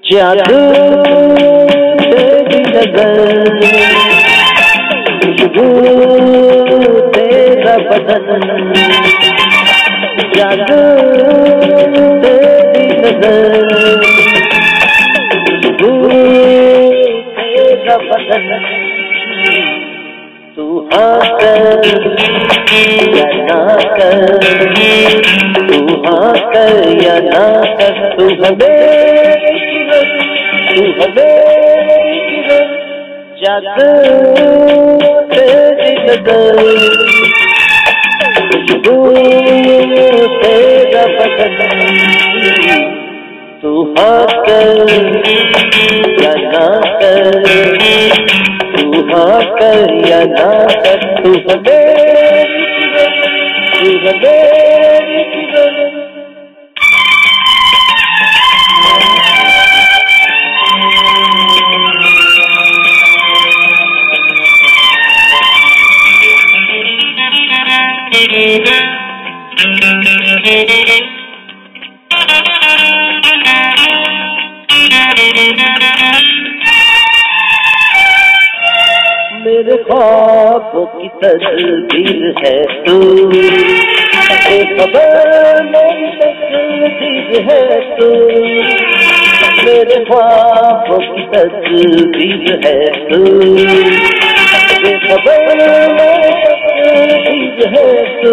जादू तेरी नजर, खुशबू तेरा बदन, जादू तेरी नजर, खुशबू तेरा बदन, तू हाँ कर या ना कर, तू हाँ कर या ना कर, तू हमें जादू तेरी नजर, खुशबू तेरा बदन, तू हाँ कर या ना कर, तू हाँ कर या ना कर, तू हमें मेरे ख्वाबों की तस्वीर है तू, खबर मेरी तस्वीर है तू, मेरे ख्वाबों की तस्वीर है तू, खबर मेरी तस्वीर है तू,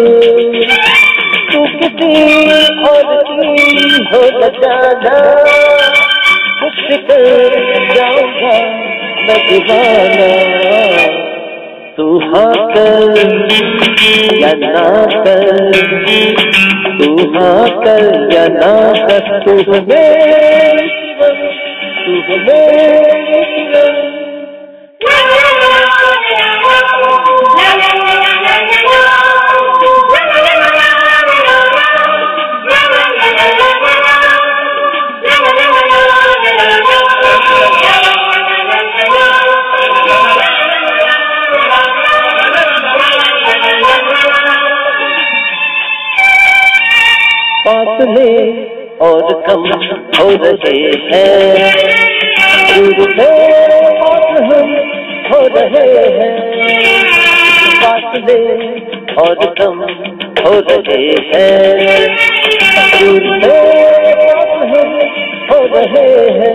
तू किसी और की हो न जाना, मुझसे कर जाऊंगा मैं दीवाना, तू हाँ कर या ना कर, तू हाँ कर या ना कर, तू हमें फासले और कम हो रहे हैं, दूर है और हम हो रहे हैं, फासले और कम हो रहे हैं, दूर है और हम हो रहे हैं,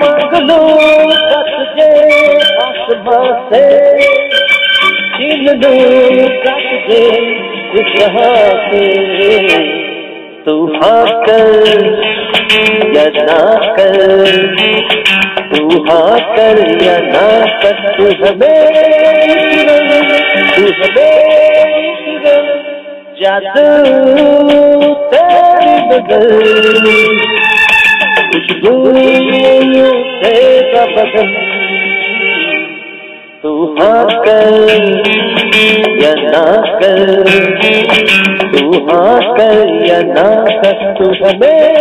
मांग लो तुझे आसमां से, छीन लो तुझे इस जहां से, तू हाँ कर या ना कर, तू हाँ कर या ना कर, तू हमें जादू तेरी नजर, खुशबू तेरा बदन, तू हाँ कर या ना कर, तू हाँ कर या ना कर, तू हमें